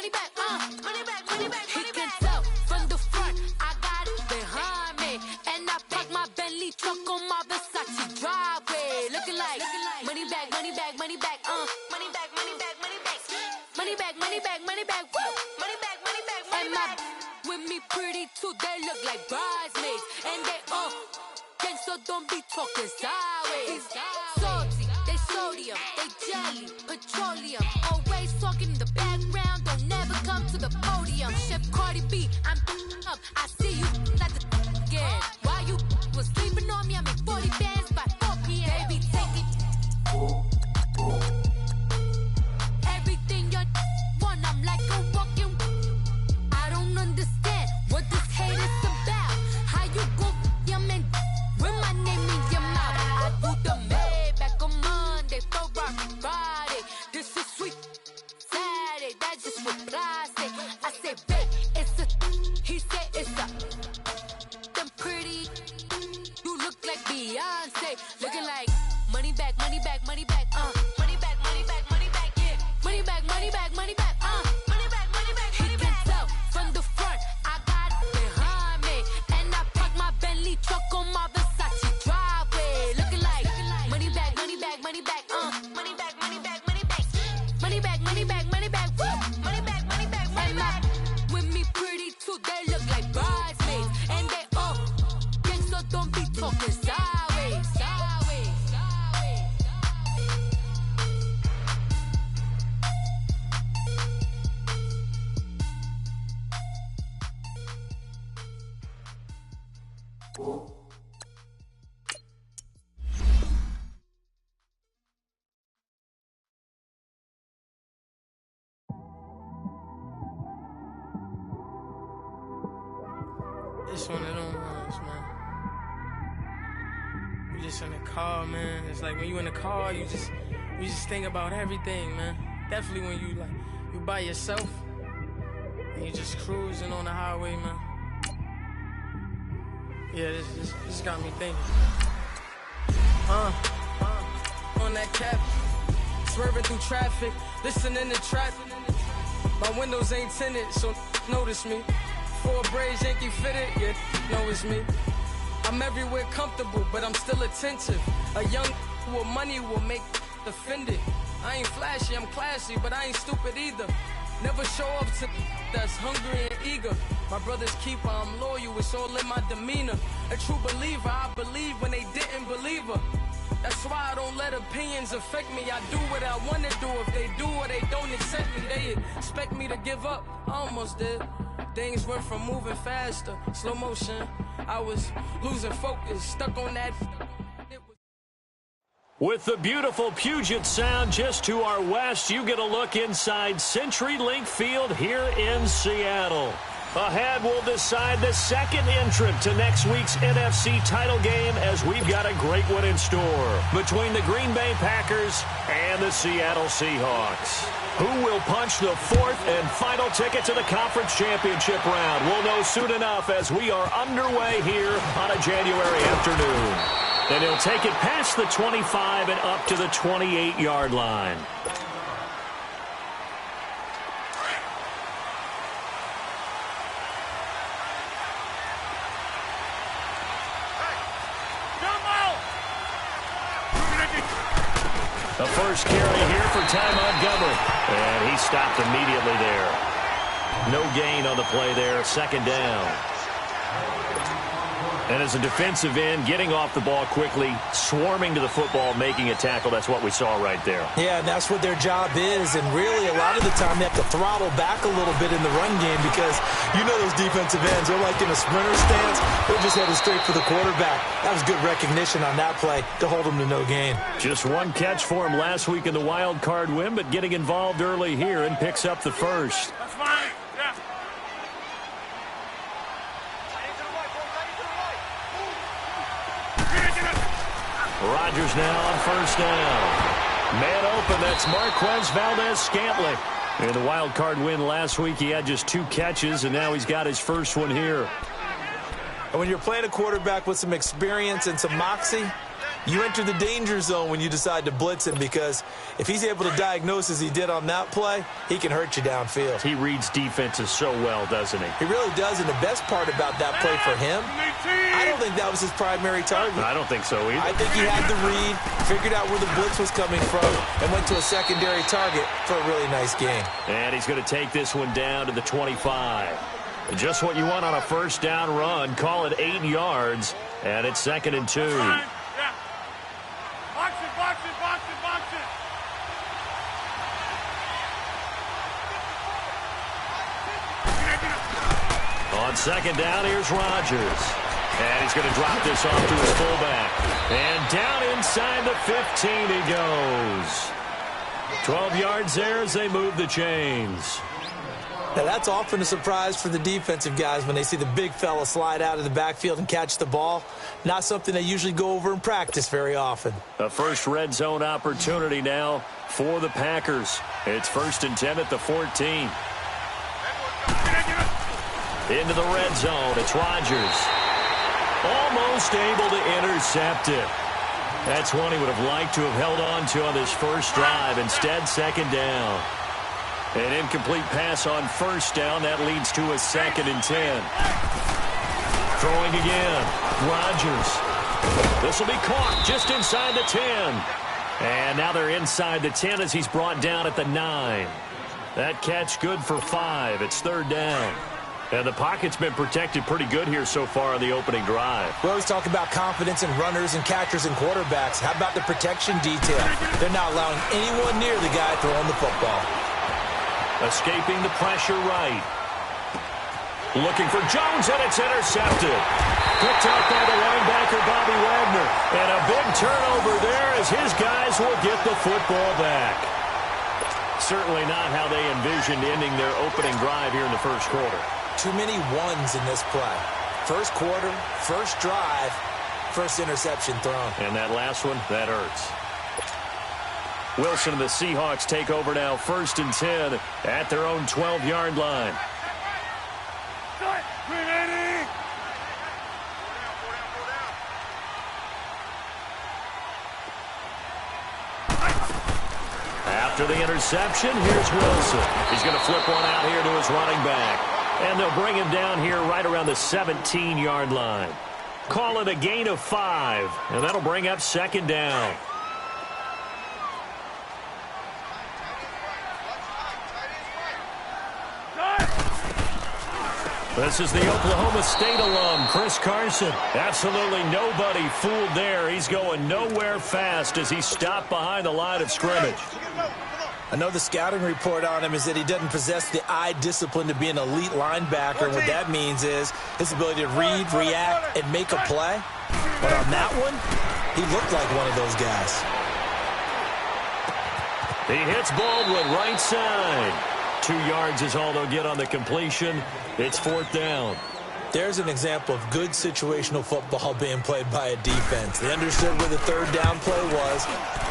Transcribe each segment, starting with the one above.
money back, money back, money back. He can tell from the front, I got it behind me, and I park my Bentley truck on my Versace driveway, looking like money back, money back, money back, money back, money back, money back, money back, money back, money back, woo, money back, money back, money back. With me pretty too, they look like bridesmaids, and they so don't be talking sideways. Salty, they sodium, they jelly, petroleum. Always talking in the background, don't never come to the podium. Chef Cardi B, I'm up. I see you at the again. While you was sleeping on me, I make 40 bands by 4 p.m. Baby, take it. Everything you want, I'm like a walking. I don't understand what this hate is about. How you go, your man? With my name in your mouth, I do the Maybach on Monday, for rock Friday. This is sweet Saturday, that's just what I say. I say, babe, it's a, he said it's a, them pretty, you look like Beyonce, looking like money back, money back, money back, money back, money back, money back, yeah, money back, money back, money back, money back, money back, money back. He can tell from the front, I got it behind me, and I park my Bentley truck on my money back, money back, money back, money back, money back, money back, money back, woo, money back, money back, money back. With me pretty too, they look like bridesmaids, and they all gang, so don't be talking sideways, sideways, sideways. It's one of them ones, man. You just in the car, man. It's like when you in the car, you just think about everything, man. Definitely when you by yourself and you just cruising on the highway, man. Yeah, this got me thinking. On that cap, swerving through traffic, listening to trap. My windows ain't tinted, so notice me. 4 braids, Yankee fitted, yeah, know it's me. I'm everywhere comfortable, but I'm still attentive. A young with money will make offended. I ain't flashy, I'm classy, but I ain't stupid either. Never show up to that's hungry and eager. My brother's keeper, I'm loyal, it's all in my demeanor. A true believer, I believe when they didn't believe her. That's why I don't let opinions affect me. I do what I want to do. If they do or they don't accept me, they expect me to give up. I almost did. Things went from moving faster, slow motion. I was losing focus, stuck on that. With the beautiful Puget Sound just to our west, you get a look inside CenturyLink Field here in Seattle. Ahead, we'll decide the second entrant to next week's NFC title game as we've got a great one in store between the Green Bay Packers and the Seattle Seahawks. Who will punch the fourth and final ticket to the conference championship round? We'll know soon enough as we are underway here on a January afternoon. And he'll take it past the 25 and up to the 28-yard line. The first carry here for Ty Montgomery. And he stopped immediately there. No gain on the play there. Second down. And as a defensive end, getting off the ball quickly, swarming to the football, making a tackle, that's what we saw right there. Yeah, and that's what their job is. And really, a lot of the time, they have to throttle back a little bit in the run game because you know those defensive ends, they're like in a sprinter stance. They're just headed straight for the quarterback. That was good recognition on that play to hold them to no gain. Just one catch for him last week in the wild card win, but getting involved early here and picks up the first. That's fine. Yeah. Rodgers now on first down. Man open, that's Marquez Valdez-Scantling. In the wild card win last week, he had just 2 catches, and now he's got his first one here. And when you're playing a quarterback with some experience and some moxie, You enter the danger zone when you decide to blitz him, because if he's able to diagnose as he did on that play, he can hurt you downfield. He reads defenses so well, doesn't he? He really does, and the best part about that play for him, I don't think that was his primary target. I don't think so either. I think he had the read, figured out where the blitz was coming from, and went to a secondary target for a really nice gain. And he's going to take this one down to the 25. Just what you want on a first down run. Call it 8 yards, and it's 2nd and 2. Box it. On 2nd down, here's Rodgers. And he's going to drop this off to his fullback. And down inside the 15 he goes. 12 yards there as they move the chains. Now, that's often a surprise for the defensive guys when they see the big fella slide out of the backfield and catch the ball. Not something they usually go over in practice very often. A first red zone opportunity now for the Packers. It's 1st and 10 at the 14. Into the red zone. It's Rodgers. Almost able to intercept it. That's one he would have liked to have held on to on this first drive. Instead, 2nd down. An incomplete pass on 1st down. That leads to a 2nd and 10. Throwing again. Rodgers. This will be caught just inside the 10. And now they're inside the 10 as he's brought down at the 9. That catch good for 5. It's 3rd down. And the pocket's been protected pretty good here so far on the opening drive. We always talk about confidence in runners and catchers and quarterbacks. How about the protection detail? They're not allowing anyone near the guy throwing the football. Escaping the pressure right. Looking for Jones, and it's intercepted. Picked up by the linebacker, Bobby Wagner. And a big turnover there as his guys will get the football back. Certainly not how they envisioned ending their opening drive here in the first quarter. Too many ones in this play. First quarter, first drive, first interception thrown. And that last one, that hurts. Wilson and the Seahawks take over now, 1st and 10 at their own 12-yard line. After the interception, here's Wilson. He's going to flip one out here to his running back. And they'll bring him down here right around the 17-yard line. Call it a gain of 5, and that'll bring up 2nd down. This is the Oklahoma State alum, Chris Carson. Absolutely nobody fooled there. He's going nowhere fast as he's stopped behind the line of scrimmage. Another scouting report on him is that he doesn't possess the eye discipline to be an elite linebacker. And what that means is his ability to read, react, and make a play. But on that one, he looked like one of those guys. He hits Baldwin right side. 2 yards is all they'll get on the completion. It's 4th down. There's an example of good situational football being played by a defense. They understood where the 3rd down play was,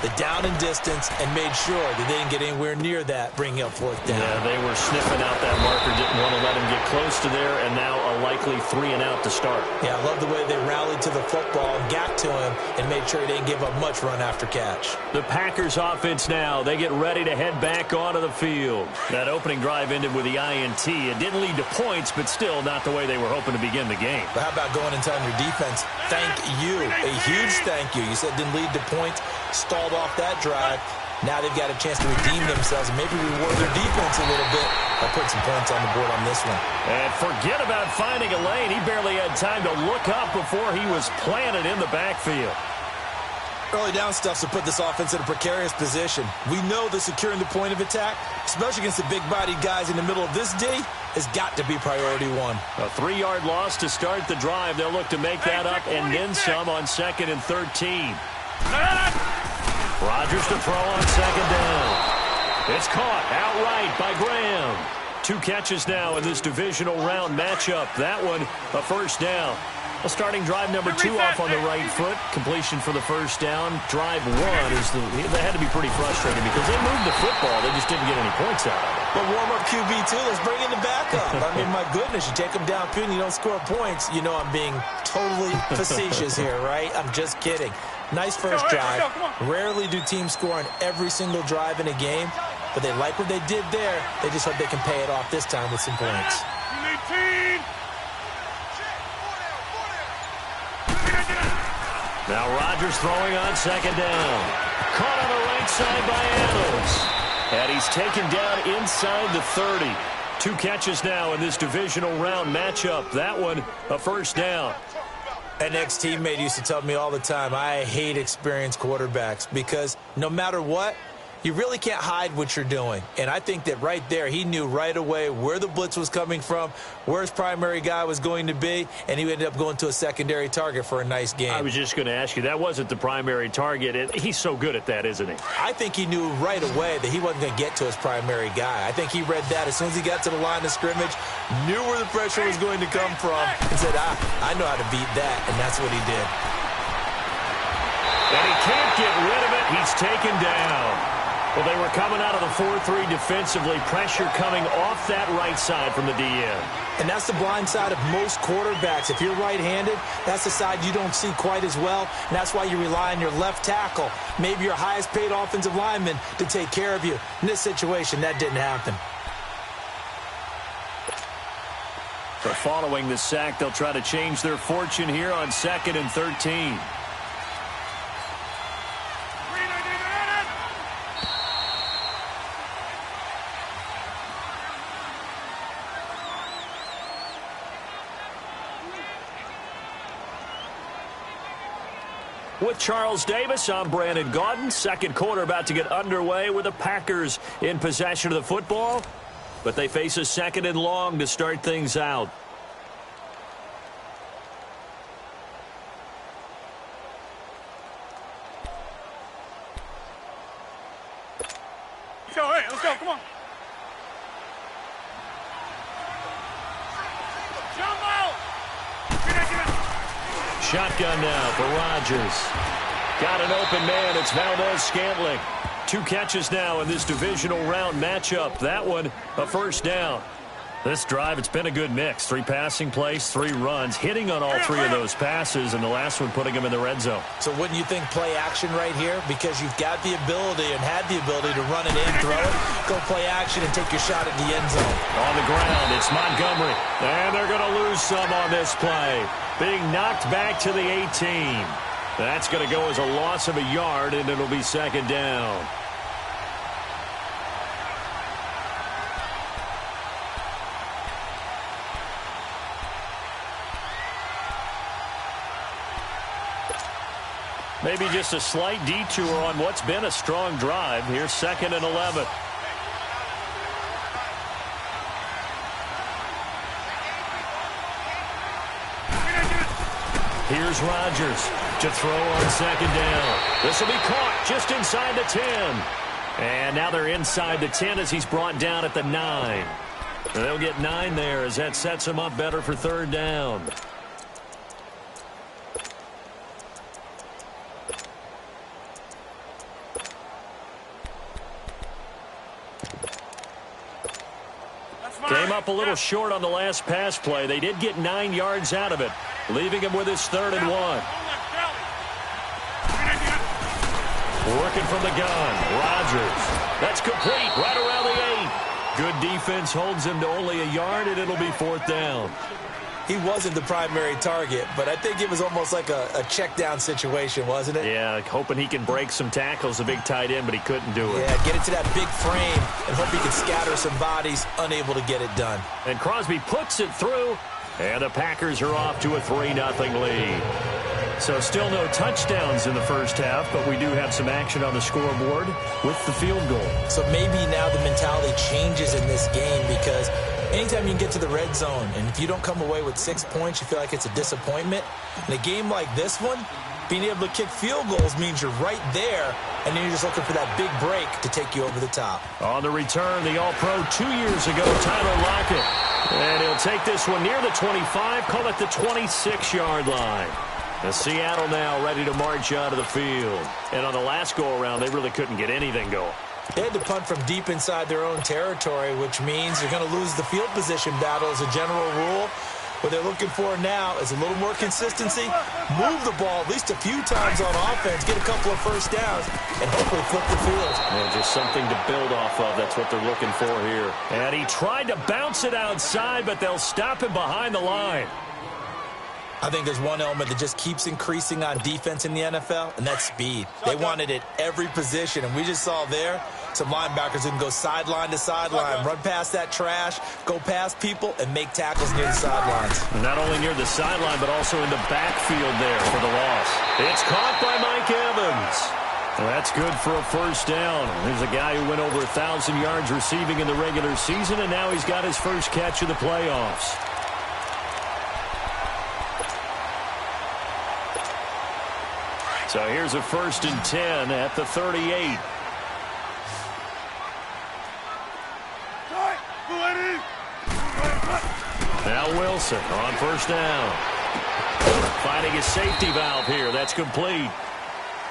the down and distance, and made sure that they didn't get anywhere near that, bringing up 4th down. Yeah, they were sniffing out that marker, didn't want to let him get close to there, and now a likely 3 and out to start. Yeah, I love the way they rallied to the football, got to him, and made sure he didn't give up much run after catch. The Packers offense now, they get ready to head back onto the field. That opening drive ended with the INT. It didn't lead to points, but still not the way they were hoping to begin the game. But how about going and telling your defense, thank you, a huge thank you. You said didn't lead to points, stalled off that drive. Now they've got a chance to redeem themselves and maybe reward their defense a little bit by putting some points on the board on this one. And forget about finding a lane. He barely had time to look up before he was planted in the backfield. Early down stuffs to put this offense in a precarious position. We know that securing the point of attack, especially against the big-bodied guys in the middle of this D, has got to be priority 1. A 3-yard loss to start the drive. They'll look to make that up and then some on 2nd and 13. Rodgers to throw on 2nd down. It's caught outright by Graham. 2 catches now in this divisional round matchup. That one, a 1st down. A starting drive number 2 off on the right foot. Completion for the 1st down. Drive 1 is they had to be pretty frustrating because they moved the football. They just didn't get any points out of it. But warm-up QB2, let's bring in the backup. I mean, my goodness, you take them downfield and you don't score points. You know I'm being totally facetious here, right? I'm just kidding. Nice first drive. Rarely do teams score on every single drive in a game, but they like what they did there. They just hope they can pay it off this time with some points. Now Rodgers throwing on second down. Caught on the right side by Adams. And he's taken down inside the 30. 2 catches now in this divisional round matchup. That one, a first down. An ex-teammate used to tell me all the time, I hate experienced quarterbacks because no matter what, you really can't hide what you're doing. And I think that right there, he knew right away where the blitz was coming from, where his primary guy was going to be, and he ended up going to a secondary target for a nice game. I was just going to ask you, that wasn't the primary target. He's so good at that, isn't he? I think he knew right away that he wasn't going to get to his primary guy. I think he read that as soon as he got to the line of scrimmage, knew where the pressure was going to come from, and said, I know how to beat that, and that's what he did. And he can't get rid of it. He's taken down. Well, they were coming out of the 4-3 defensively. Pressure coming off that right side from the DN. And that's the blind side of most quarterbacks. If you're right-handed, that's the side you don't see quite as well. And that's why you rely on your left tackle, maybe your highest-paid offensive lineman, to take care of you. In this situation, that didn't happen. But following the sack, they'll try to change their fortune here on 2nd and 13. With Charles Davis, I'm Brandon Gaudin. Second quarter about to get underway with the Packers in possession of the football. But they face a 2nd and long to start things out. Let's go, come on. Jump out! Shotgun now for Rodgers. Got an open man. It's Valdez-Scantling. 2 catches now in this divisional round matchup. That one, a first down. This drive, it's been a good mix. 3 passing plays, 3 runs, hitting on all 3 of those passes, and the last one putting him in the red zone. So wouldn't you think play action right here? Because you've got the ability and had the ability to run it in, throw it, go play action, and take your shot at the end zone. On the ground, it's Montgomery. And they're going to lose some on this play. Being knocked back to the 18. That's going to go as a loss of a yard, and it'll be 2nd down. Maybe just a slight detour on what's been a strong drive. Here's 2nd and 11. Here's Rodgers to throw on 2nd down. This will be caught just inside the 10. And now they're inside the 10 as he's brought down at the 9. And they'll get 9 there as that sets him up better for 3rd down. Came up a little short on the last pass play. They did get 9 yards out of it, leaving him with his 3rd and 1. Working from the gun, Rodgers. That's complete right around the 8. Good defense holds him to only a yard, and it'll be 4th down. He wasn't the primary target, but I think it was almost like a check down situation, wasn't it? Yeah, hoping he can break some tackles, a big tight end, but he couldn't do it. Yeah, get it to that big frame and hope he can scatter some bodies, unable to get it done. And Crosby puts it through, and the Packers are off to a 3-0 lead. So still no touchdowns in the first half, but we do have some action on the scoreboard with the field goal. So maybe now the mentality changes in this game because anytime you can get to the red zone, and if you don't come away with 6 points, you feel like it's a disappointment. In a game like this one, being able to kick field goals means you're right there, and then you're just looking for that big break to take you over the top. On the return, the All-Pro 2 years ago, Tyler Lockett. And he'll take this one near the 25, call it the 26-yard line. The Seattle now ready to march out of the field. And on the last go-around, they really couldn't get anything going. They had to punt from deep inside their own territory, which means you're going to lose the field position battle as a general rule. What they're looking for now is a little more consistency, move the ball at least a few times on offense, get a couple of first downs, and hopefully flip the field. And just something to build off of. That's what they're looking for here. And he tried to bounce it outside, but they'll stop him behind the line. I think there's one element that just keeps increasing on defense in the NFL, and that's speed. They want it at every position, and we just saw there some linebackers who can go sideline to sideline, run past that trash, go past people, and make tackles near the sidelines. Not only near the sideline, but also in the backfield there for the loss. It's caught by Mike Evans. Well, that's good for a first down. There's a guy who went over 1,000 yards receiving in the regular season, and now he's got his first catch of the playoffs. So here's a 1st and 10 at the 38. Now Wilson on first down. Finding his safety valve here. That's complete.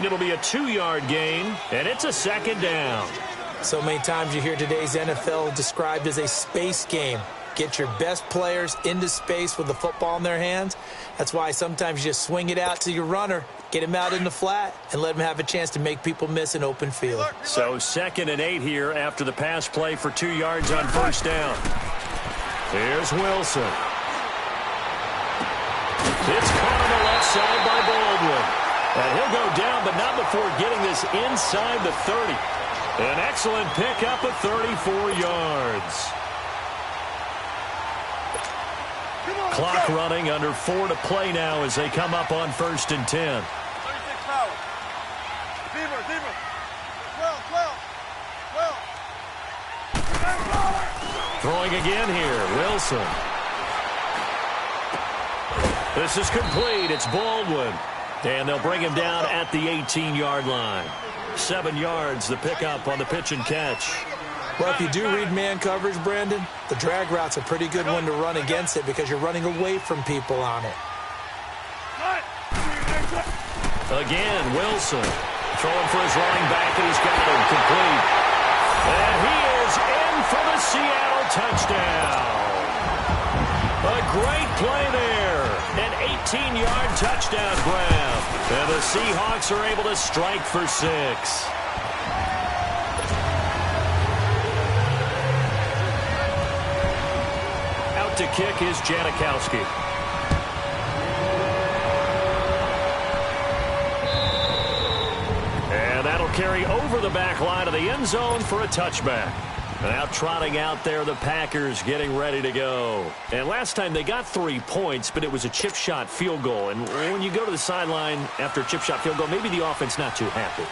It'll be a 2-yard gain, and it's a 2nd down. So many times you hear today's NFL described as a space game. Get your best players into space with the football in their hands. That's why sometimes you just swing it out to your runner, get him out in the flat, and let him have a chance to make people miss an open field. So 2nd and 8 here after the pass play for 2 yards on first down. Here's Wilson. It's caught on the left side by Baldwin. And he'll go down, but not before getting this inside the 30. An excellent pickup of 34 yards. Clock running, under 4 to play now as they come up on 1st and 10. 36 power. Deeper. 12. Throwing again here, Wilson. This is complete. It's Baldwin. And they'll bring him down at the 18-yard line. 7 yards, the pickup on the pitch and catch. Well, if you do read man coverage, Brandon, the drag route's a pretty good one to run against it because you're running away from people on it. Again, Wilson throwing for his running back, and he's got him complete. And he is in for the Seattle touchdown. A great play there. An 18-yard touchdown grab. And the Seahawks are able to strike for 6. Out to kick is Janikowski. And that'll carry over the back line of the end zone for a touchback. Now trotting out there, the Packers getting ready to go. And last time they got 3 points, but it was a chip shot field goal. And when you go to the sideline after a chip shot field goal, maybe the offense not too happy.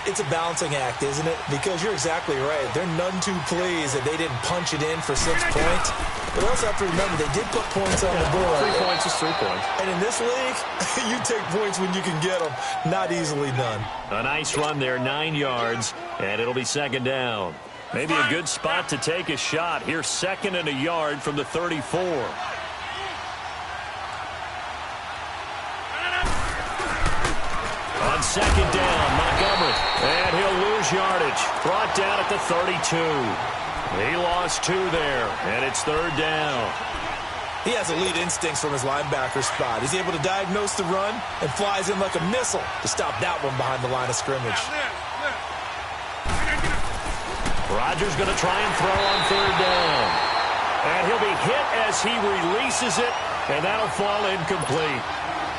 It's a balancing act, isn't it? Because you're exactly right. They're none too pleased that they didn't punch it in for 6 points. But also have to remember, they did put points on the board. 3 points is 3 points. And in this league, you take points when you can get them. Not easily done. A nice run there, 9 yards, and it'll be 2nd down. Maybe a good spot to take a shot. Here, 2nd and a yard from the 34. On 2nd down, Montgomery. And he'll lose yardage. Brought down at the 32. He lost 2 there, and it's 3rd down. He has elite instincts from his linebacker spot. He's able to diagnose the run and flies in like a missile to stop that one behind the line of scrimmage. Rodgers going to try and throw on 3rd down. And he'll be hit as he releases it, and that'll fall incomplete.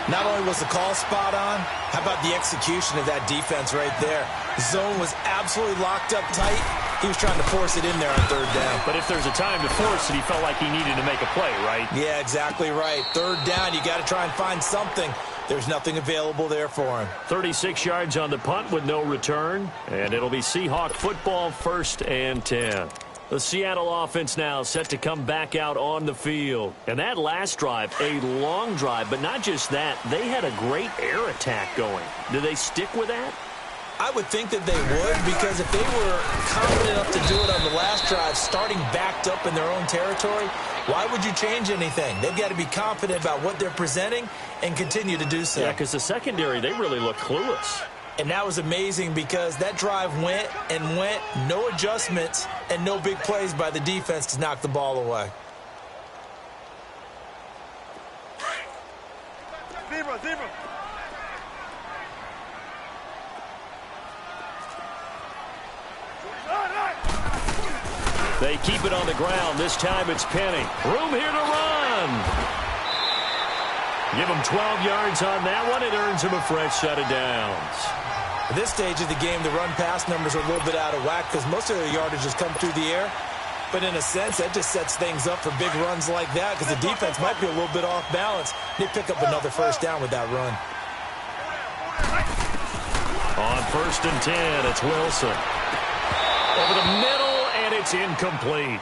Not only was the call spot on, how about the execution of that defense right there? The zone was absolutely locked up tight. He was trying to force it in there on 3rd down. But if there's a time to force it, he felt like he needed to make a play, right? Yeah, exactly right. 3rd down, you got to try and find something. There's nothing available there for him. 36 yards on the punt with no return. And it'll be Seahawk football, 1st and 10. The Seattle offense now set to come back out on the field. And that last drive, a long drive, but not just that. They had a great air attack going. Do they stick with that? I would think that they would, because if they were confident enough to do it on the last drive, starting backed up in their own territory, why would you change anything? They've got to be confident about what they're presenting and continue to do so. Yeah, because the secondary, they really look clueless. And that was amazing because that drive went and went, no adjustments and no big plays by the defense to knock the ball away. Zebra. They keep it on the ground. This time it's Penny. Room here to run. Give him 12 yards on that one. It earns him a fresh set of downs. At this stage of the game, the run-pass numbers are a little bit out of whack because most of their yardage has come through the air. But in a sense, that just sets things up for big runs like that because the defense might be a little bit off balance. They pick up another first down with that run. On 1st and 10, it's Wilson. Over the middle, and it's incomplete.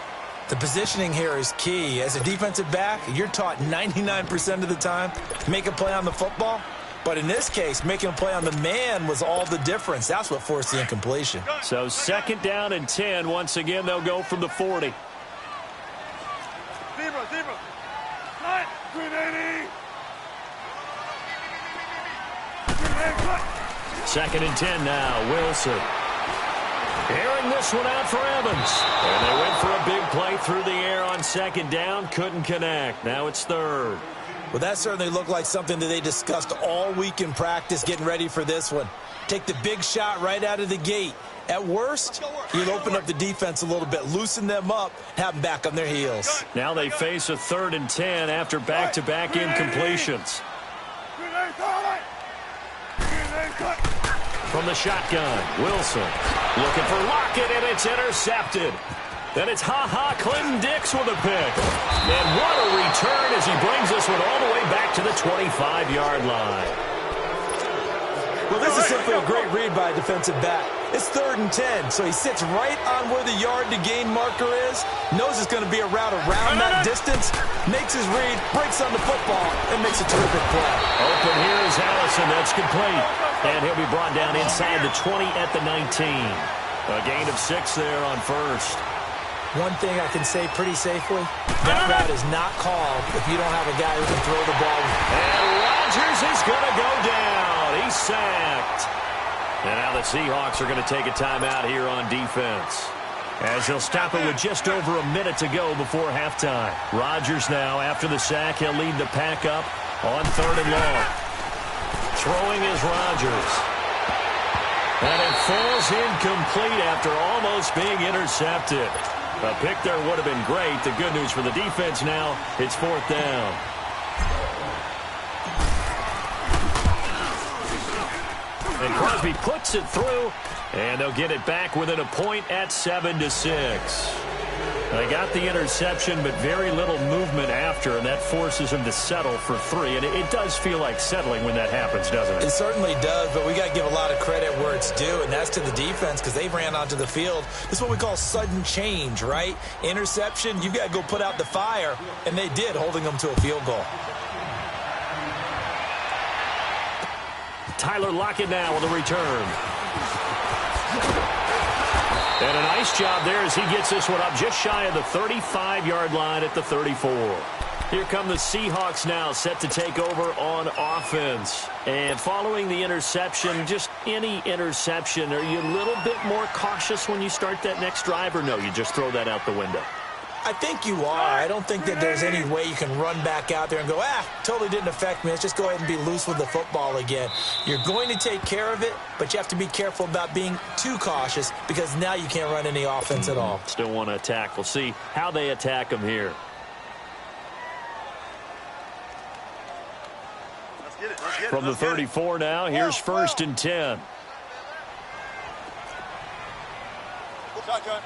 The positioning here is key. As a defensive back, you're taught 99% of the time to make a play on the football. But in this case, making a play on the man was all the difference. That's what forced the incompletion. So 2nd down and 10. Once again, they'll go from the 40. Zebra. 380. 2nd and 10 now. Wilson. Airing this one out for Evans. And they went for a big play through the air on 2nd down. Couldn't connect. Now it's 3rd. Well, that certainly looked like something that they discussed all week in practice getting ready for this one. Take the big shot right out of the gate. At worst, you'll open up the defense a little bit, loosen them up, have them back on their heels. Now they face a 3rd and 10 after back-to-back incompletions. From the shotgun, Wilson looking for Lockett, and it's intercepted. Then it's Clinton Dix with a pick. And what a return as he brings this one all the way back to the 25-yard line. Well, this is simply a great read by a defensive back. It's 3rd and 10, so he sits right on where the yard-to-gain marker is, knows it's going to be a route around that distance, makes his read, breaks on the football, and makes a terrific play. Open here is Allison. That's complete. And he'll be brought down inside the 20 at the 19. A gain of 6 there on 1st. One thing I can say pretty safely, that route is not called if you don't have a guy who can throw the ball. And Rodgers is going to go down. He's sacked. And now the Seahawks are going to take a timeout here on defense, as they'll stop it with just over a minute to go before halftime. Rodgers now, after the sack, he'll lead the pack up on 3rd and long. Throwing is Rodgers. And it falls incomplete after almost being intercepted. A pick there would have been great. The good news for the defense now, it's 4th down. And Crosby puts it through, and they'll get it back within a point at 7-6. They got the interception, but very little movement after, and that forces him to settle for 3. And it does feel like settling when that happens, doesn't it? It certainly does, but we got to give a lot of credit where it's due, and that's to the defense because they ran onto the field. This is what we call sudden change, right? Interception, you've got to go put out the fire, and they did, holding them to a field goal. Tyler Lockett now with a return. And a nice job there as he gets this one up just shy of the 35-yard line at the 34. Here come the Seahawks now, set to take over on offense. And following the interception, just any interception, are you a little bit more cautious when you start that next drive, or no, you just throw that out the window? I think you are. I don't think that there's any way you can run back out there and go, totally didn't affect me. Let's just go ahead and be loose with the football again. You're going to take care of it, but you have to be careful about being too cautious because now you can't run any offense at all. Still want to attack. We'll see how they attack them here. From the 34 now, here's 1st and 10. Shotgun.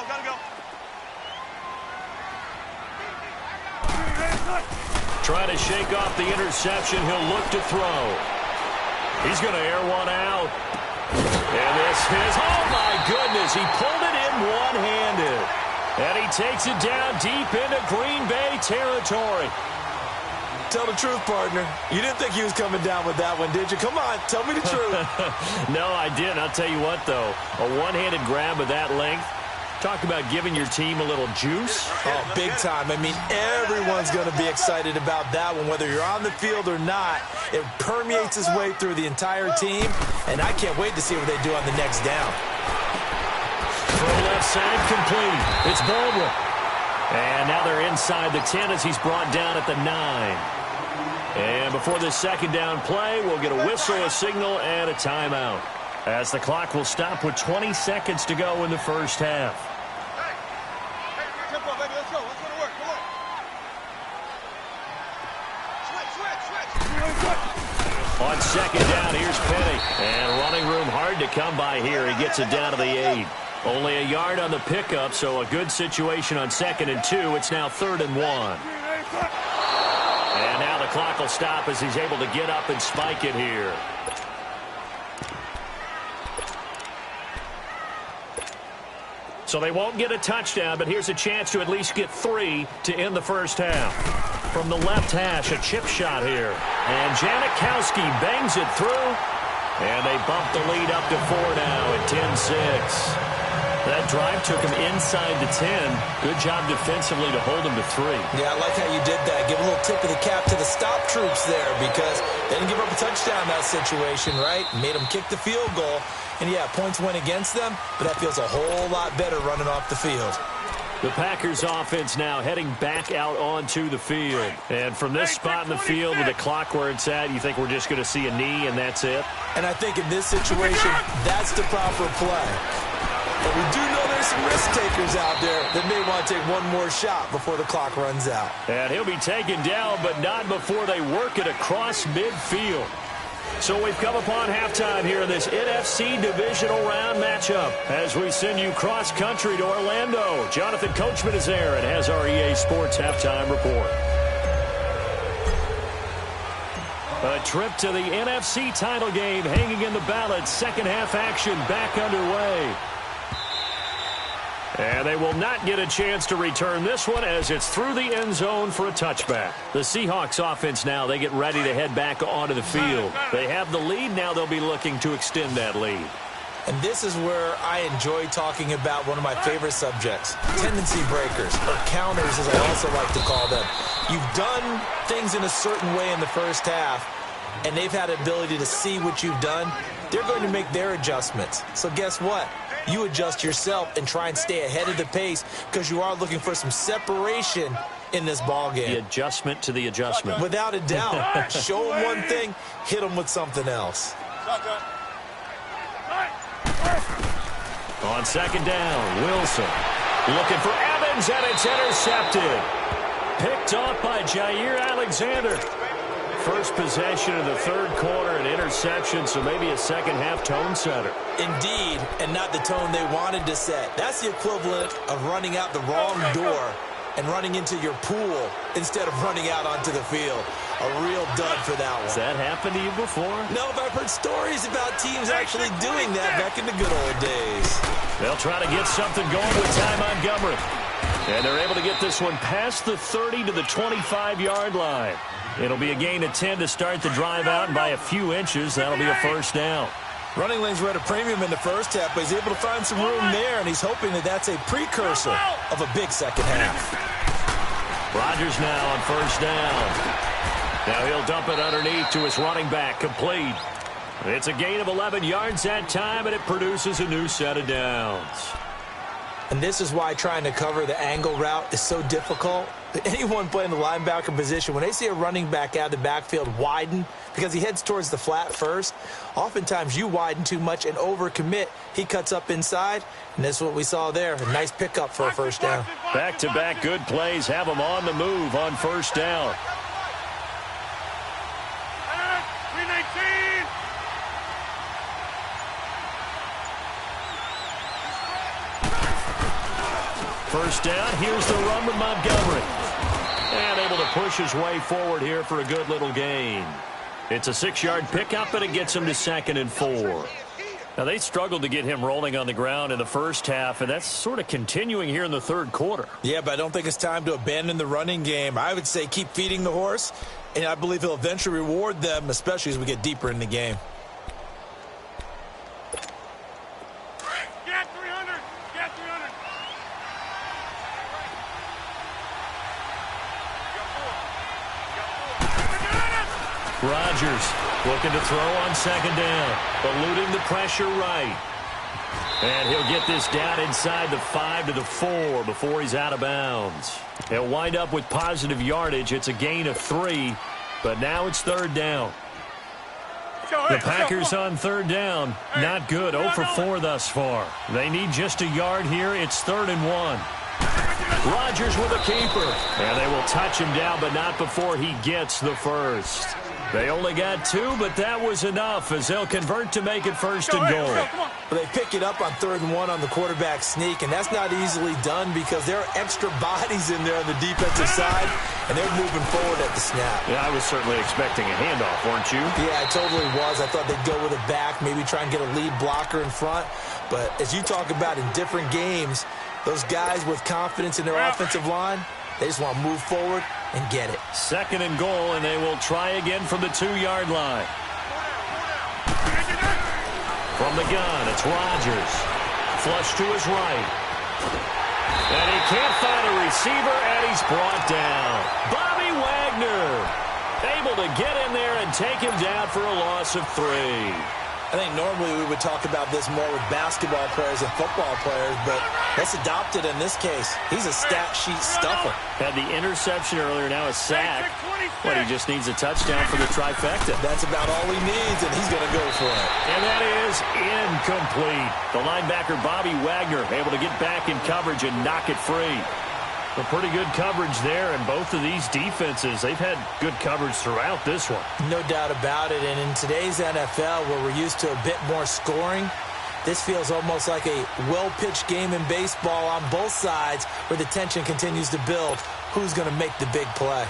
Gotta go. Trying to shake off the interception. He'll look to throw. He's going to air one out. And this is, oh my goodness, he pulled it in one-handed. And he takes it down deep into Green Bay territory. Tell the truth, partner. You didn't think he was coming down with that one, did you? Come on, tell me the truth. No, I didn't. I'll tell you what, though. A one-handed grab of that length, Talk about giving your team a little juice. Oh, big time. I mean, everyone's going to be excited about that one, whether you're on the field or not. It permeates its way through the entire team, and I can't wait to see what they do on the next down. Throw left side complete. It's Baldwin. And now they're inside the 10 as he's brought down at the 9. And before this second down play, we'll get a whistle, a signal, and a timeout, as the clock will stop with 20 seconds to go in the first half. Hey, tempo, baby, let's go. Let's go to work. Come on. Switch. On second down, here's Penny. And running room hard to come by here. He gets it down to the 8. Only a yard on the pickup, so a good situation on 2nd and 2. It's now 3rd and 1. And now the clock will stop as he's able to get up and spike it here. So they won't get a touchdown, but here's a chance to at least get 3 to end the first half. From the left hash, a chip shot here. And Janikowski bangs it through. And they bump the lead up to 4 now at 10-6. That drive took him inside the 10. Good job defensively to hold him to 3. Yeah, I like how you did that. Give a little tip of the cap to the stop troops there, because they didn't give up a touchdown in that situation, right? Made them kick the field goal. And, yeah, points went against them, but that feels a whole lot better running off the field. The Packers offense now heading back out onto the field. And from this spot in the field with the clock where it's at, you think we're just going to see a knee and that's it? And I think in this situation, that's the proper play. But we do know there's some risk takers out there that may want to take one more shot before the clock runs out. And he'll be taken down, but not before they work it across midfield. So we've come upon halftime here in this NFC Divisional Round matchup as we send you cross-country to Orlando. Jonathan Coachman is there and has our EA Sports Halftime Report. A trip to the NFC title game hanging in the balance. Second half action back underway. And they will not get a chance to return this one as it's through the end zone for a touchback. The Seahawks offense now, they get ready to head back onto the field. They have the lead. Now they'll be looking to extend that lead. And this is where I enjoy talking about one of my favorite subjects, tendency breakers, or counters as I also like to call them. You've done things in a certain way in the first half, and they've had the ability to see what you've done. They're going to make their adjustments. So guess what? You adjust yourself and try and stay ahead of the pace because you are looking for some separation in this ball game. The adjustment to the adjustment. Without a doubt. Show them one thing, hit them with something else. On second down, Wilson looking for Evans, and it's intercepted. Picked off by Jair Alexander. First possession of the third quarter, an interception, so maybe a second-half tone setter. Indeed, and not the tone they wanted to set. That's the equivalent of running out the wrong door and running into your pool instead of running out onto the field. A real dud for that one. Has that happened to you before? No, but I've heard stories about teams actually doing that back in the good old days. They'll try to get something going with Ty Montgomery. And they're able to get this one past the 30 to the 25-yard line. It'll be a gain of 10 to start the drive out, and by a few inches, that'll be a first down. Running lanes were at a premium in the first half, but he's able to find some room there, and he's hoping that that's a precursor of a big second half. Rodgers now on first down. Now he'll dump it underneath to his running back, complete. It's a gain of 11 yards that time, and it produces a new set of downs. And this is why trying to cover the angle route is so difficult. Anyone playing the linebacker position, when they see a running back out of the backfield widen, because he heads towards the flat first, oftentimes you widen too much and overcommit. He cuts up inside, and that's what we saw there. A nice pickup for a first down. Back-to-back good plays have him on the move on first down. First down, here's the run with Montgomery. And able to push his way forward here for a good little gain. It's a 6-yard pickup, and it gets him to 2nd and 4. Now, they struggled to get him rolling on the ground in the first half, and that's sort of continuing here in the third quarter. Yeah, but I don't think it's time to abandon the running game. I would say keep feeding the horse, and I believe he'll eventually reward them, especially as we get deeper in the game. Rodgers looking to throw on second down, eluding the pressure right. And he'll get this down inside the 5 to the 4 before he's out of bounds. He'll wind up with positive yardage. It's a gain of 3, but now it's third down. The Packers on third down. Not good. 0 for 4 thus far. They need just a yard here. It's 3rd and 1. Rodgers with a keeper. And they will touch him down, but not before he gets the first. They only got 2, but that was enough as they'll convert to make it 1st and goal. Well, they pick it up on 3rd and 1 on the quarterback sneak, and that's not easily done because there are extra bodies in there on the defensive side, and they're moving forward at the snap. Yeah, I was certainly expecting a handoff, weren't you? Yeah, I totally was. I thought they'd go with a back, maybe try and get a lead blocker in front. But as you talk about in different games, those guys with confidence in their offensive line, they just want to move forward and get it. 2nd and goal, and they will try again from the 2-yard line. From the gun, it's Rodgers. Flush to his right. And he can't find a receiver, and he's brought down. Bobby Wagner able to get in there and take him down for a loss of 3. I think normally we would talk about this more with basketball players and football players, but let's adopt it in this case. He's a stat sheet stuffer. Had the interception earlier, now a sack. But he just needs a touchdown for the trifecta. That's about all he needs, and he's going to go for it. And that is incomplete. The linebacker, Bobby Wagner, able to get back in coverage and knock it free. A pretty good coverage there, and both of these defenses, they've had good coverage throughout this one. No doubt about it, and in today's NFL, where we're used to a bit more scoring, this feels almost like a well-pitched game in baseball on both sides where the tension continues to build. Who's going to make the big play?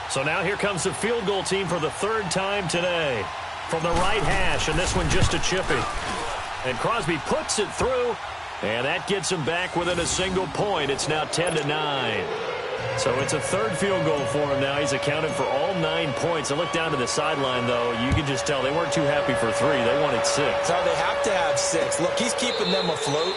So now here comes the field goal team for the 3rd time today. From the right hash, and this one just a chippy. And Crosby puts it through. And that gets him back within a single point. It's now 10-9. So it's a 3rd field goal for him now. He's accounted for all 9 points. I look down to the sideline, though. You can just tell they weren't too happy for 3. They wanted 6. No, they have to have 6. Look, he's keeping them afloat,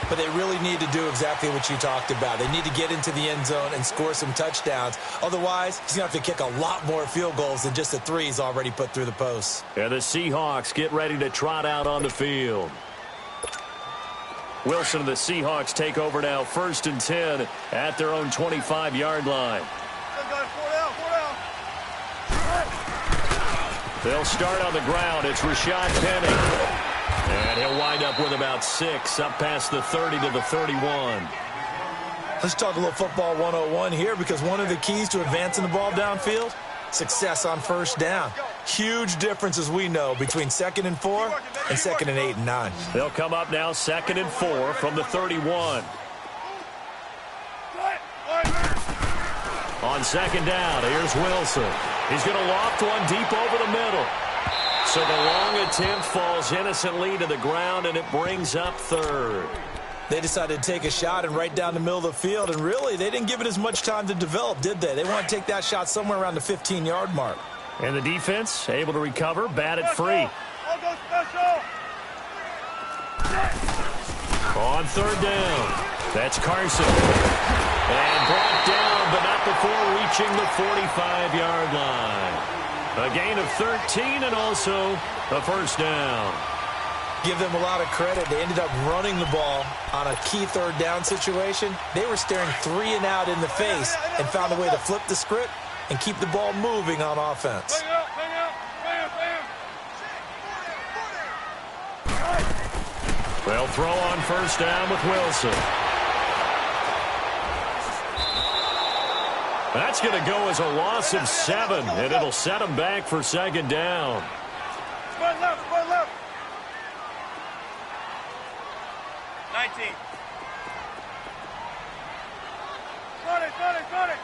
but they really need to do exactly what you talked about. They need to get into the end zone and score some touchdowns. Otherwise, he's going to have to kick a lot more field goals than just the 3 he's already put through the posts. And the Seahawks get ready to trot out on the field. Wilson and the Seahawks take over now, 1st and 10 at their own 25-yard line. They'll start on the ground. It's Rashad Penny. And he'll wind up with about 6, up past the 30 to the 31. Let's talk a little football 101 here, because one of the keys to advancing the ball downfield, success on 1st down. Huge difference, as we know, between 2nd and 4 and 2nd and 8 and 9. They'll come up now 2nd and 4 from the 31. On 2nd down, here's Wilson. He's going to loft one deep over the middle. So the long attempt falls innocently to the ground, and it brings up 3rd. They decided to take a shot and right down the middle of the field, and really, they didn't give it as much time to develop, did they? They want to take that shot somewhere around the 15-yard mark. And the defense able to recover, bat it free. On 3rd down, that's Carson. And brought down, but not before reaching the 45-yard line. A gain of 13 and also a 1st down. Give them a lot of credit. They ended up running the ball on a key 3rd down situation. They were staring 3 and out in the face and found a way to flip the script and keep the ball moving on offense. They'll throw on 1st down with Wilson. That's going to go as a loss of 7, and it'll set them back for 2nd down. Spread left, spread left. 19. Got it, got it, got it.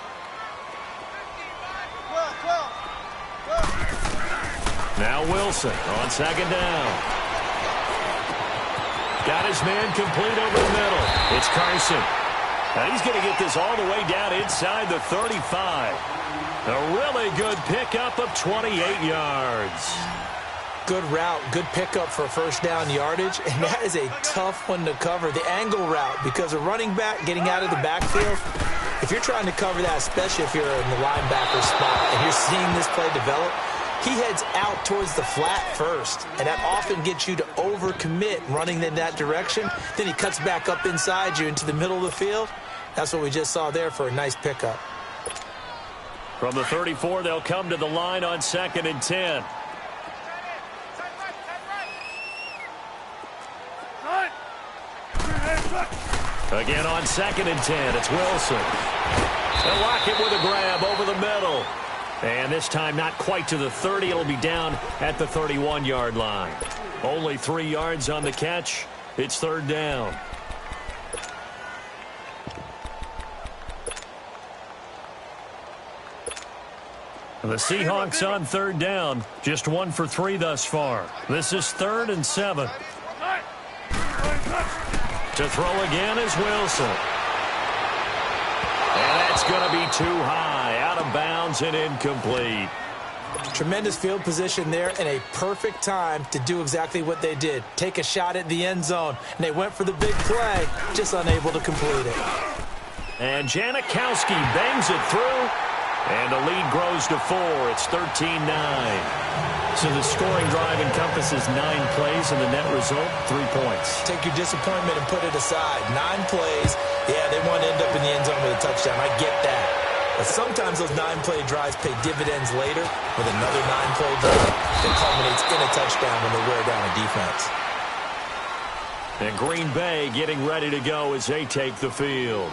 12. Now Wilson on 2nd down. Got his man complete over the middle. It's Carson. Now he's going to get this all the way down inside the 35. A really good pickup of 28 yards. Good route, good pickup for 1st down yardage, and that is a tough one to cover. The angle route, because a running back getting out of the backfield, If you're trying to cover that, especially if you're in the linebacker spot and you're seeing this play develop, he heads out towards the flat first, and that often gets you to overcommit running in that direction. Then he cuts back up inside you into the middle of the field. That's what we just saw there for a nice pickup. From the 34, they'll come to the line on 2nd and 10. Again on 2nd and 10, it's Wilson. They'll lock it with a grab over the middle. And this time not quite to the 30. It'll be down at the 31-yard line. Only 3 yards on the catch. It's 3rd down. The Seahawks on 3rd down. Just 1 for 3 thus far. This is 3rd and 7. To throw again is Wilson. And that's going to be too high. Out of bounds and incomplete. Tremendous field position there and a perfect time to do exactly what they did. Take a shot at the end zone. And they went for the big play, just unable to complete it. And Janikowski bangs it through. And the lead grows to 4. It's 13-9. So the scoring drive encompasses 9 plays, and the net result, 3 points. Take your disappointment and put it aside. 9 plays. Yeah, they want to end up in the end zone with a touchdown. I get that. But sometimes those 9-play drives pay dividends later with another 9-play drive that culminates in a touchdown when they wear down a defense. And Green Bay getting ready to go as they take the field.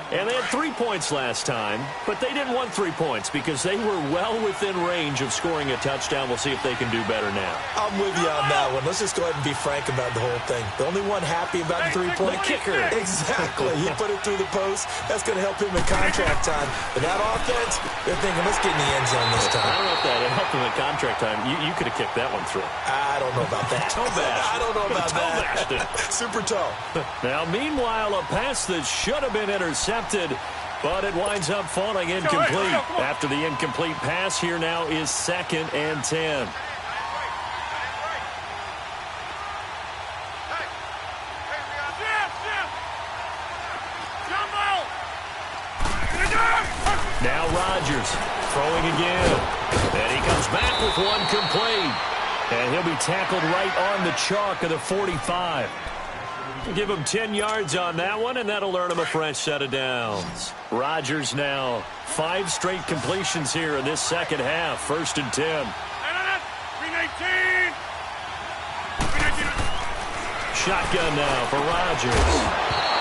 And they had 3 points last time, but they didn't want 3 points because they were well within range of scoring a touchdown. We'll see if they can do better now. I'm with you on that one. Let's just go ahead and be frank about the whole thing. The only one happy about the 3-point kicker. Exactly. He put it through the post. That's going to help him in contract time. But that offense, they're thinking, let's get in the end zone this time. I don't know if that helped him in contract time. You could have kicked that one through. I don't know about that. Toe bashed. I don't know about that. Super toe. Now, meanwhile, a pass that should have been intercepted, but it winds up falling incomplete. After the incomplete pass, here now is 2nd and 10. Now Rodgers throwing again. And he comes back with one complete. And he'll be tackled right on the chalk of the 45. Give him 10 yards on that one, and that'll earn him a fresh set of downs. Rodgers now 5 straight completions here in this second half. 1st and 10. Shotgun now for Rodgers.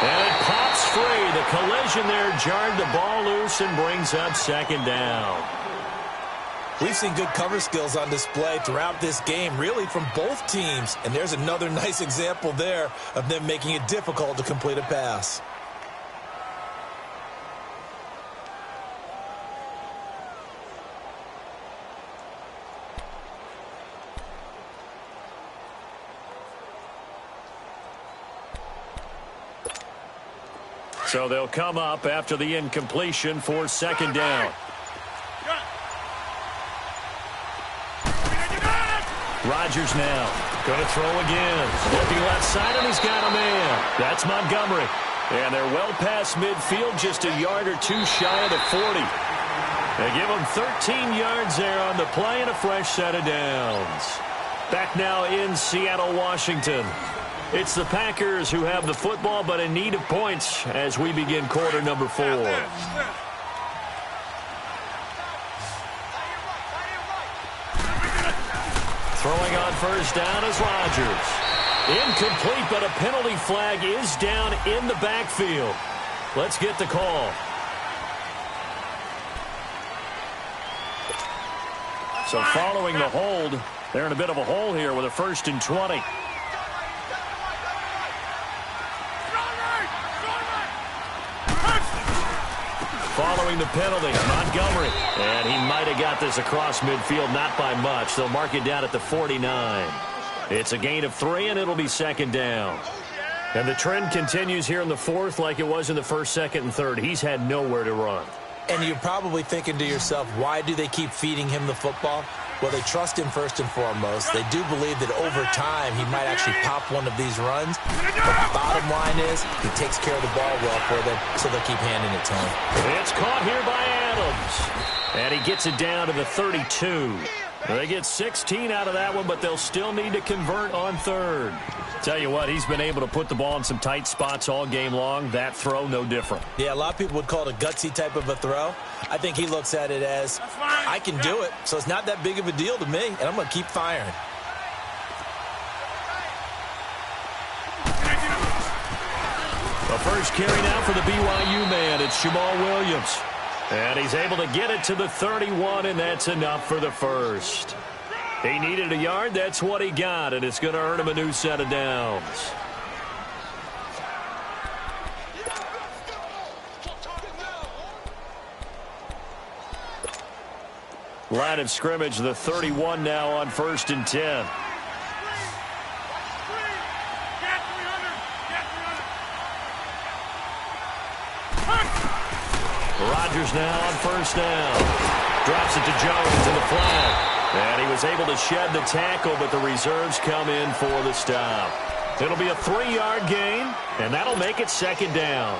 And it pops free. The collision there jarred the ball loose and brings up 2nd down. We've seen good cover skills on display throughout this game, really from both teams. And there's another nice example there of them making it difficult to complete a pass. So they'll come up after the incompletion for 2nd down. Rodgers now going to throw again. Looking left side, and he's got a man. That's Montgomery. And they're well past midfield, just a yard or 2 shy of the 40. They give him 13 yards there on the play and a fresh set of downs. Back now in Seattle, Washington. It's the Packers who have the football, but in need of points as we begin quarter number 4. Throwing on 1st down is Rodgers. Incomplete, but a penalty flag is down in the backfield. Let's get the call. So following the hold, they're in a bit of a hole here with a 1st and 20. Following the penalty, Montgomery. And he might have got this across midfield, not by much. They'll mark it down at the 49. It's a gain of 3, and it'll be 2nd down. And the trend continues here in the 4th like it was in the 1st, 2nd, and 3rd. He's had nowhere to run. And you're probably thinking to yourself, why do they keep feeding him the football? Well, they trust him first and foremost. They do believe that over time he might actually pop one of these runs. But the bottom line is he takes care of the ball well for them, so they'll keep handing it to him. It's caught here by Adams. And he gets it down to the 32. They get 16 out of that one, but they'll still need to convert on third. Tell you what, he's been able to put the ball in some tight spots all game long. That throw, no different. Yeah, a lot of people would call it a gutsy type of a throw. I think he looks at it as, I can do it, so it's not that big of a deal to me, and I'm going to keep firing. The first carry now for the BYU man. It's Jamal Williams. And he's able to get it to the 31, and that's enough for the first. He needed a yard. That's what he got, and it's going to earn him a new set of downs. Line of scrimmage, the 31 now on 1st and 10. Rodgers now on 1st down. Drops it to Jones in the flat. And he was able to shed the tackle, but the reserves come in for the stop. It'll be a 3-yard gain, and that'll make it 2nd down.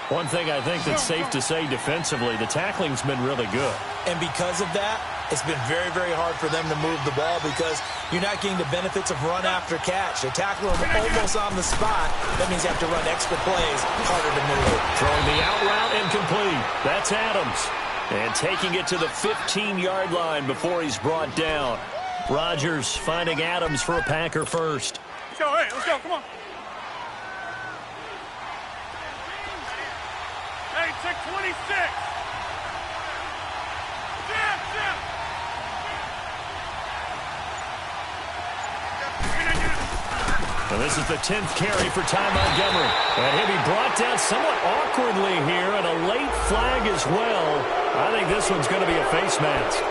One thing I think that's safe to say defensively, the tackling's been really good. And because of that, it's been very, very hard for them to move the ball because you're not getting the benefits of run after catch. They tackle him almost on the spot. That means you have to run extra plays, harder to move. Throwing the out route incomplete. That's Adams. And taking it to the 15-yard line before he's brought down. Rodgers finding Adams for a Packer first. Let's go, hey, let's go, come on. Hey, check 26. And this is the 10th carry for Ty Montgomery. And he'll be brought down somewhat awkwardly here, and a late flag as well. I think this one's going to be a face mask.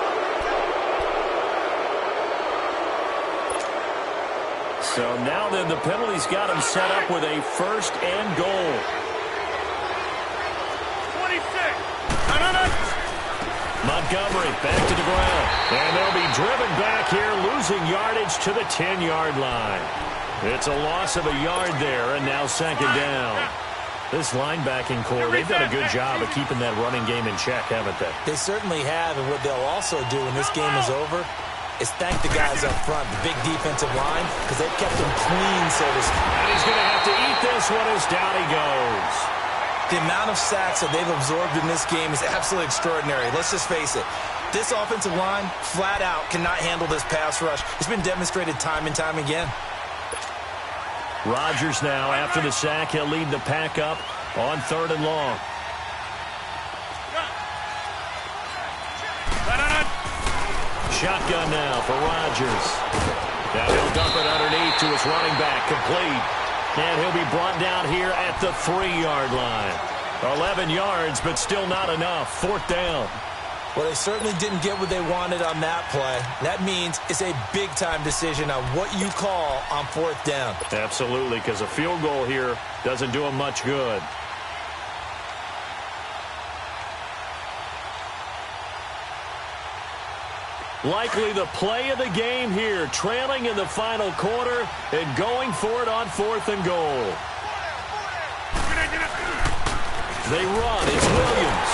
So now then, the penalty's got him set up with a 1st and goal. 26. No. Montgomery back to the ground. And they'll be driven back here, losing yardage to the 10-yard line. It's a loss of a yard there, and now 2nd down. This linebacking core, they've done a good job of keeping that running game in check, haven't they? They certainly have, and what they'll also do when this game is over is thank the guys up front, the big defensive line, because they've kept them clean, so to speak. And he's going to have to eat this one as down he goes. The amount of sacks that they've absorbed in this game is absolutely extraordinary. Let's just face it. This offensive line, flat out, cannot handle this pass rush. It's been demonstrated time and time again. Rodgers now, after the sack, he'll lead the pack up on 3rd and long. Shotgun now for Rodgers. Now he'll dump it underneath to his running back, complete. And he'll be brought down here at the 3-yard line. 11 yards, but still not enough. 4th down. Well, they certainly didn't get what they wanted on that play. That means it's a big-time decision on what you call on 4th down. Absolutely, because a field goal here doesn't do them much good. Likely the play of the game here, trailing in the final quarter and going for it on 4th and goal. They run. It's Williams.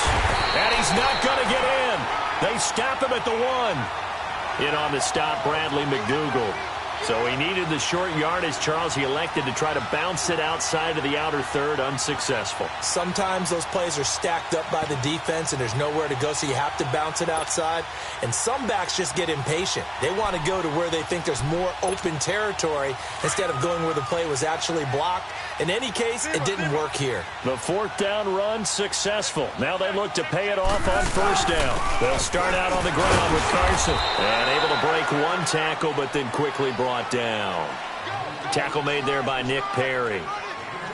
And he's not going to get in. They stop him at the 1. In on the stop, Bradley McDougald. So he needed the short yardage, Charles. He elected to try to bounce it outside of the outer third, unsuccessful. Sometimes those plays are stacked up by the defense and there's nowhere to go, so you have to bounce it outside. And some backs just get impatient. They want to go to where they think there's more open territory instead of going where the play was actually blocked. In any case, it didn't work here. The 4th down run successful. Now they look to pay it off on 1st down. They'll start out on the ground with Carson. And able to break one tackle, but then quickly brought down. Tackle made there by Nick Perry.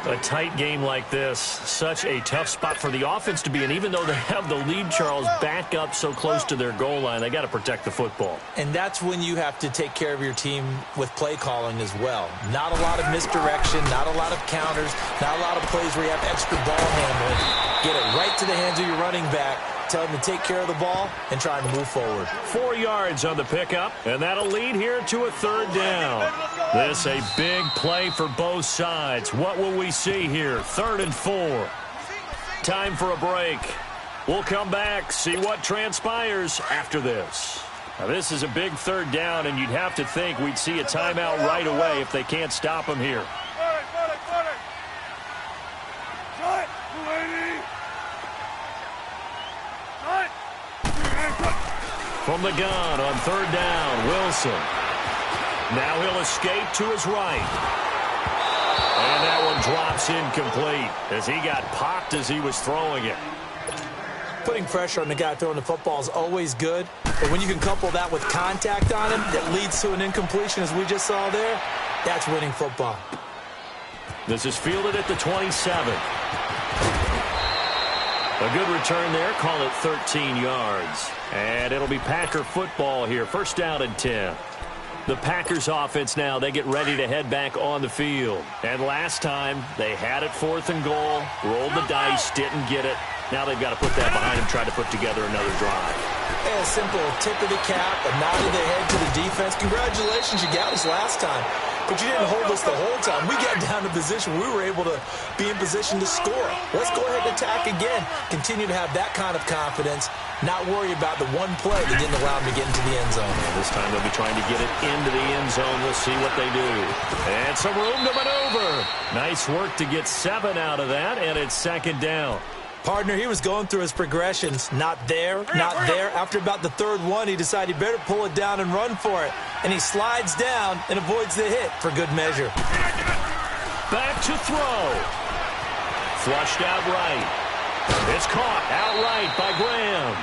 A tight game like this, such a tough spot for the offense to be in. Even though they have the lead, Charles, back up so close to their goal line, they got to protect the football. And that's when you have to take care of your team with play calling as well. Not a lot of misdirection, not a lot of counters, not a lot of plays where you have extra ball handling. Get it right to the hands of your running back. Tell him to take care of the ball and try and move forward. 4 yards on the pickup, and that'll lead here to a third down. This a big play for both sides. What will we see here? 3rd and 4. Time for a break. We'll come back, see what transpires after this. Now, this is a big third down, and you'd have to think we'd see a timeout right away if they can't stop him here. From the gun on 3rd down, Wilson. Now he'll escape to his right. And that one drops incomplete as he got popped as he was throwing it. Putting pressure on the guy throwing the football is always good, but when you can couple that with contact on him that leads to an incompletion as we just saw there, that's winning football. This is fielded at the 27. A good return there, call it 13 yards. And it'll be Packer football here, 1st down and 10. The Packers offense now, they get ready to head back on the field. And last time, they had it 4th and goal, rolled the dice, didn't get it. Now they've got to put that behind them, try to put together another drive. A simple tip of the cap, a nod of the head to the defense. Congratulations, you got us last time. But you didn't hold us the whole time. We got down to position. We were able to be in position to score. Let's go ahead and attack again. Continue to have that kind of confidence. Not worry about the one play that didn't allow them to get into the end zone. This time they'll be trying to get it into the end zone. We'll see what they do. And some room to maneuver. Nice work to get 7 out of that, and it's 2nd down. Partner, he was going through his progressions. Not there, not there. After about the 3rd one, he decided he better pull it down and run for it. And he slides down and avoids the hit for good measure. Back to throw. Flushed out right. It's caught outright by Graham.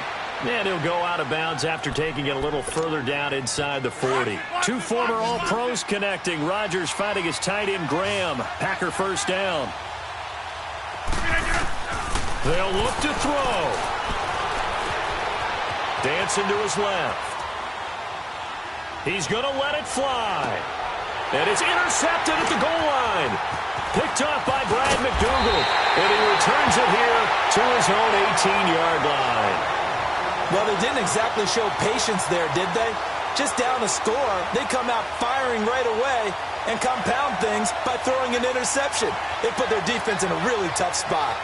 And he'll go out of bounds after taking it a little further down inside the 40. 2 former All-Pros connecting. Rodgers fighting his tight end Graham. Packer 1st down. They'll look to throw. Dancing to his left. He's going to let it fly. And it's intercepted at the goal line. Picked up by Brad McDougald. And he returns it here to his own 18-yard line. Well, they didn't exactly show patience there, did they? Just down a score, they come out firing right away and compound things by throwing an interception. They put their defense in a really tough spot.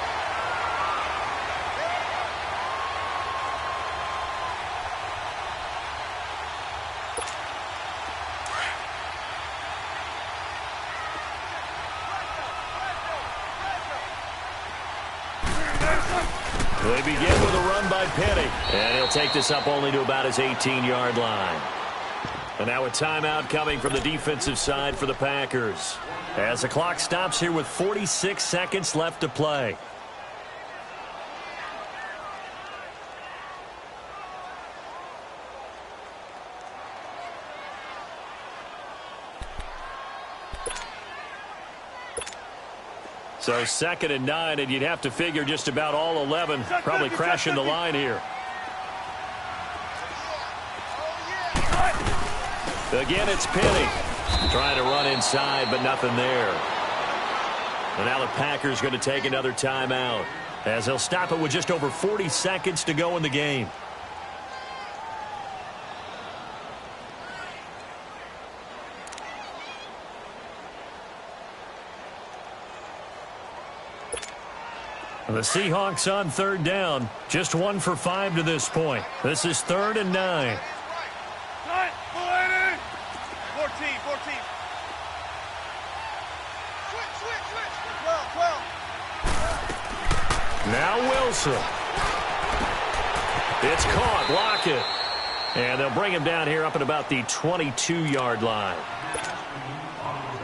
They begin with a run by Penny. And he'll take this up only to about his 18-yard line. And now a timeout coming from the defensive side for the Packers. As the clock stops here with 46 seconds left to play. So 2nd and 9, and you'd have to figure just about all 11 probably crashing the line here. Again, it's Penny. Trying to run inside, but nothing there. And now the Packers going to take another timeout as they'll stop it with just over 40 seconds to go in the game. The Seahawks on 3rd down. Just 1 for 5 to this point. This is 3rd and 9. 14. Switch. 12. Now Wilson. It's caught. Lockett. And they'll bring him down here up at about the 22-yard line.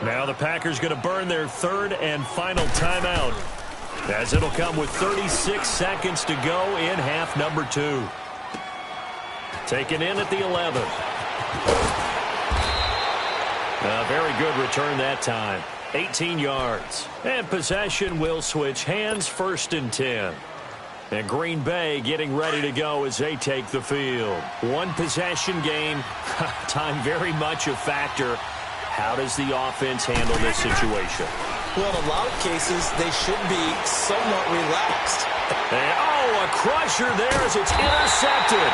Now the Packers going to burn their 3rd and final timeout, as it'll come with 36 seconds to go in half number 2. Taken in at the 11. A very good return that time. 18 yards. And possession will switch hands, 1st and 10. And Green Bay getting ready to go as they take the field. 1 possession game. Time very much a factor. How does the offense handle this situation? Well, in a lot of cases, they should be somewhat relaxed. And, oh, a crusher there as it's intercepted.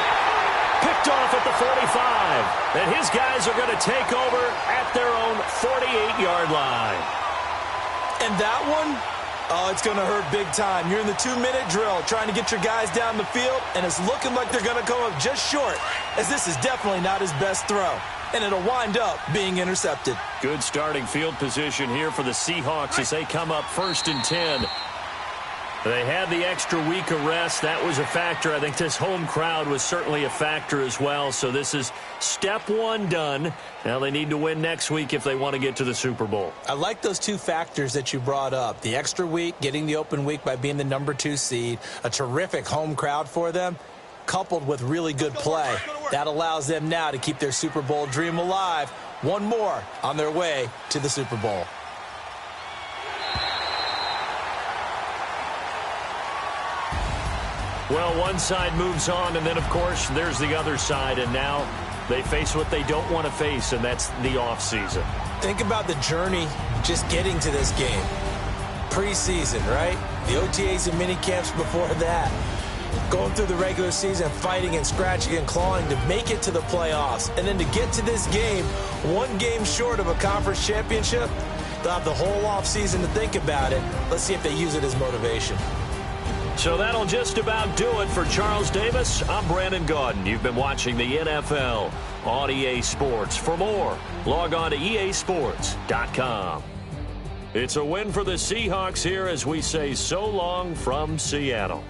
Picked off at the 45. And his guys are going to take over at their own 48-yard line. And that one, oh, it's going to hurt big time. You're in the 2-minute drill trying to get your guys down the field, and it's looking like they're going to come up just short, as this is definitely not his best throw. And it'll wind up being intercepted. Good starting field position here for the Seahawks as they come up 1st and 10. They had the extra week of rest. That was a factor. I think this home crowd was certainly a factor as well. So this is step 1 done. Now they need to win next week if they want to get to the Super Bowl. I like those 2 factors that you brought up. The extra week, getting the open week by being the number 2 seed, a terrific home crowd for them, coupled with really good play. That allows them now to keep their Super Bowl dream alive. One more on their way to the Super Bowl. Well, one side moves on, and then, of course, there's the other side, and now they face what they don't want to face, and that's the offseason. Think about the journey just getting to this game. Preseason, right? The OTAs and mini camps before that. Going through the regular season, fighting and scratching and clawing to make it to the playoffs. And then to get to this game, 1 game short of a conference championship, they'll have the whole offseason to think about it. Let's see if they use it as motivation. So that'll just about do it for Charles Davis. I'm Brandon Gaudin. You've been watching the NFL on EA Sports. For more, log on to easports.com. It's a win for the Seahawks here as we say so long from Seattle.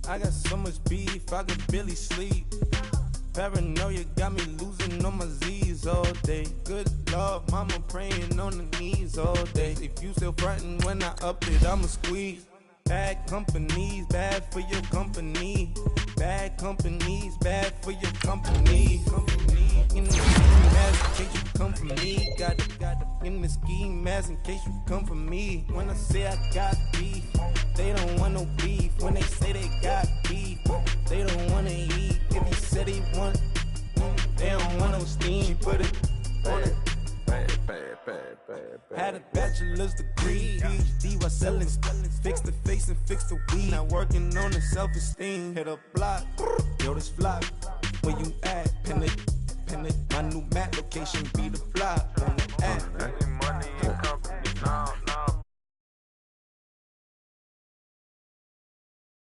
I got so much beef, I could barely sleep. Paranoia got me losing on my Z's all day. Good Lord, mama praying on the knees all day. If you still frontin' when I up it, I'ma squeeze. Bad companies, bad for your company. Bad companies, bad for your company. In the ski mask in case you come for me. Got it in the ski mask in case you come for me. When I say I got beef, they don't want no beef. When they say they got beef, they don't want to eat. If you said they want, they don't want no steam. She put it on it. Had a bachelor's degree, PhD while selling. Fix the face and fix the weed. Now working on the self-esteem. Hit a block, yo, this flop. Where you at? Pin it. My new map location be the flop on the app.